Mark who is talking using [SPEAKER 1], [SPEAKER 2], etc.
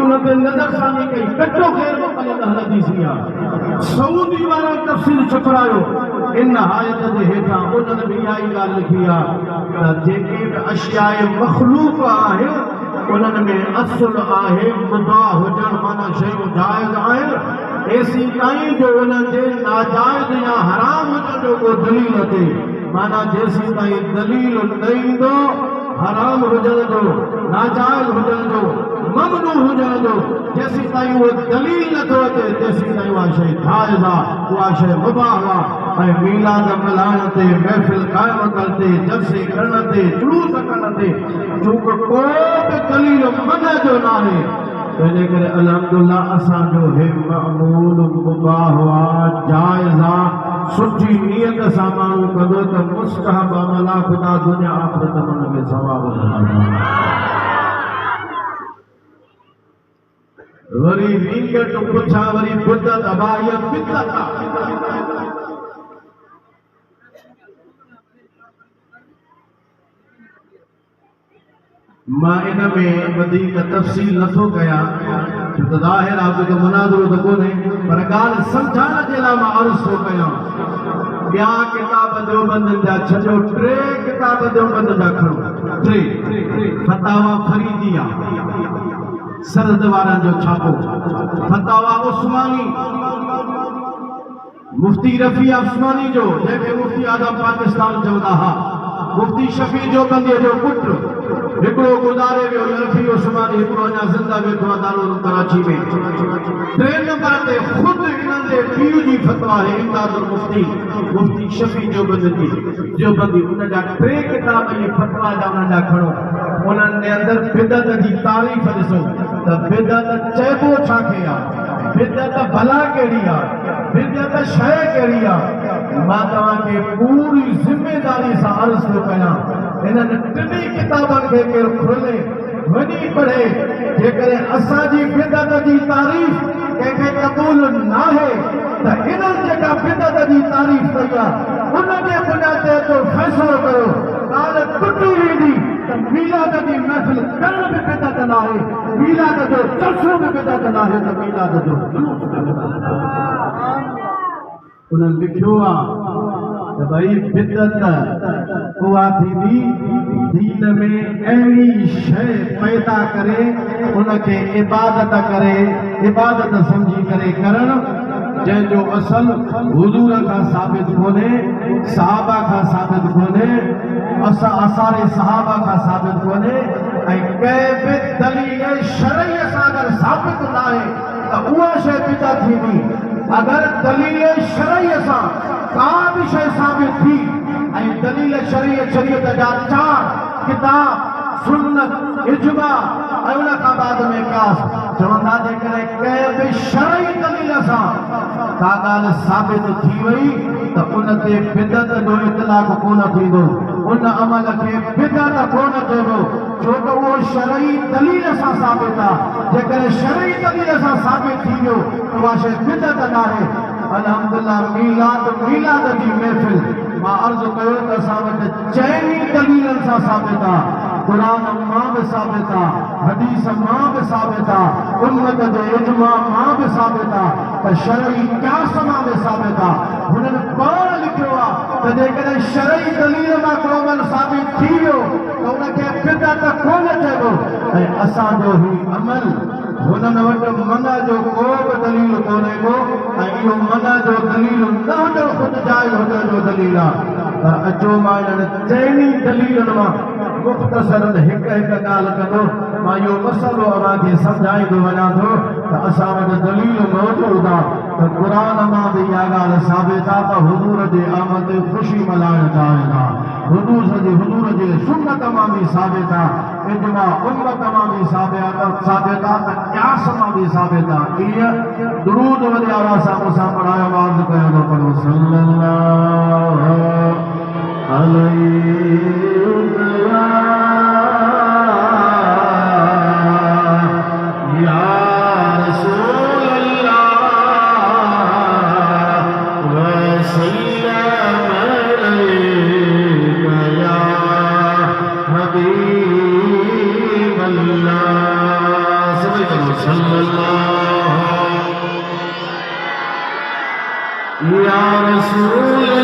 [SPEAKER 1] उनके नजर सानी कई कटो गैर मुक़ल्लिद हदीसिया सऊदी वाला तफसील छपरायो इन आयत जे हेठा उन्हनि भी इहा ई ॻाल्हि लिखी आहे त जेके बि अशियाए मख़लूक़ आहे उन्हनि में असुल आहे मुबाह हुजण माना शयूं जाइज़ आहिनि एसी ताईं जो उन्हनि जे नाजाइज़ या हराम हुजण जो को दलील अचे माना जेसी ताईं दलील न ईंदो हराम हुजण जो नाजाइज़ हुजण जो ममनू हुजण जो जेसी ताईं उहो दलील नथो अचे तेसी ताईं उहा शइ जाइज़ आहे उहा शइ मुबाह आहे ऐं मीलाद मल्हाइण ते महफ़िल क़ाइमु करण ते जलसे करण ते जुलूस करण ते चूंकि को बि दलील मन जो न आहे तंहिंजे करे अल्हम्दुलिल्लाह असांजो हे मामूल मुबाह आहे जाइज़ आहे सुठी नियत सां माण्हू कंदो त मुस्तहब अमल आहे ख़ुदा दुनिया आख़िरत में हुन खे सवाब ॾींदो वरी रींगट पुछा वरी बिदत अबाहियत बिदत मां इन में वधीक तफ़सील नथो कयां छो त ज़ाहिर आहे त मुनाज़रो त कोन्हे पर ॻाल्हि सम्झाइण जे लाइ मां अर्ज़ु थो कयां ॿिया किताब देवबंदनि जा छॾियो 3 किताब देवबंद जा खणो 3 फतावा फरीदिया सरद वारनि जो छापो फतावा उस्मानी मुफ्ती रफ़ी उस्मानी जो जंहिंखे मुफ्ती आज़म पाकिस्तान चवंदा हुआ मुफ्ती शफ़ी जो बंदीअ जो पुटु हिकिड़ो गुज़ारे वियो रफ़ी उस्मानी हिकिड़ो अञा ज़िंदा वेठो आहे दारुल कराची में 3 नंबर ते ख़ुदि इन्हनि जे पीउ जी फतवा आहे इमदादुल मुफ्ती शफ़ी जो बंदी उन जा 3 किताब इहे फतवा जा उन्हनि जा खणो उन्हनि जे अंदरि बिदत जी तारीफ़ ॾिसो त बिदत चइबो छा खे आहे बिदत भला कहिड़ी आहे बिदत शइ कहिड़ी आहे मां तव्हांखे पूरी ज़िमेदारी सां अर्ज़ु थो कयां इन्हनि 3 किताबनि खे केरु खोले वञी पढ़े जेकॾहिं असांजी बिदत जी तारीफ़ कंहिंखे क़बूल न आहे त इन्हनि जेका बिदत जी तारीफ़ कई आहे उनजे बुनियाद ते जो फ़ैसिलो कयो ॻाल्हि टुटी वेंदी त मीलाद जी महफ़िल करण बि बिदत न आहे मीलाद जो जलसो बि बिदत न आहे त मीलाद जो जुलूस बि बिदत न आहे उन्हनि लिखियो आहे त भई बिदत उहा थींदी दीन में अहिड़ी शइ पैदा करे उनखे इबादत सम्झी करे करणु जंहिंजो असल हुज़ूर खां साबित कोन्हे सहाबा खां साबित कोन्हे असारे सहाबा खां साबित कोन्हे ऐं कंहिं बि दलील शरई सां अगरि साबित न आहे त उहा शइ बिदत थींदी अगरि दलील शरई सां का बि शइ साबित थी ऐं दलील शरीयत जा 4 किताब सुन्नत इजमा ऐं उन खां बाद में कास चवंदा जेकॾहिं कंहिं बि शरई दलील सां का ॻाल्हि साबित थी वई त उन ते बिदत जो इतलाक़ कोन थींदो उन अमल खे बिदत कोन चइबो छो त उहो शरई दलील सां साबित आहे जेकॾहिं शरई दलील सां साबित थी वियो त उहा शइ बिदत न आहे अल्हम्दुलिल्लाह मीलाद जी महफ़िल मां अर्ज़ु कयो त असां वटि 4 दलीलनि सां साबित आहे क़ुरान मां बि साबित आहे हदीस मां बि साबित आहे उम्मत जे इजमा मां बि साबित आहे त शरई क़यास मां बि साबित आहे हुननि पाण लिखियो आहे त जेकॾहिं शरई दलील मां को अमल साबित थी वियो त उनखे बिदत कोन चइबो ऐं असांजो ही अमल हुननि वटि मना जो को बि दलील कोन्हे को ऐं इहो मना जो दलील न हुजणु ख़ुदि जाइज़ हुजण जो दलील आहे पर अचो मां इन्हनि 4 दलीलनि मां मुख़्तसरन हिकु ॻाल्हि कंदो मां इहो मसइलो अव्हांखे सम्झाईंदो वञा थो त असां वटि दलील मौजूदु आहे त क़ुरान मां बि इहा ॻाल्हि साबित आहे त हुज़ूर जे आमद ते ख़ुशी मल्हाइणु चाहिनि था हुज़ूर जे सुन्नत मां बि साबित आहे इजमा उम्मत मां बि साबित आहे त क़यास मां बि साबित आहे ईअं दुरूद वरी आला सां मूंसां पढ़ायो वाज़ कयो थो पढ़ो सल्लल्लाहु अलैहि सल्लल्लाहु या रसूल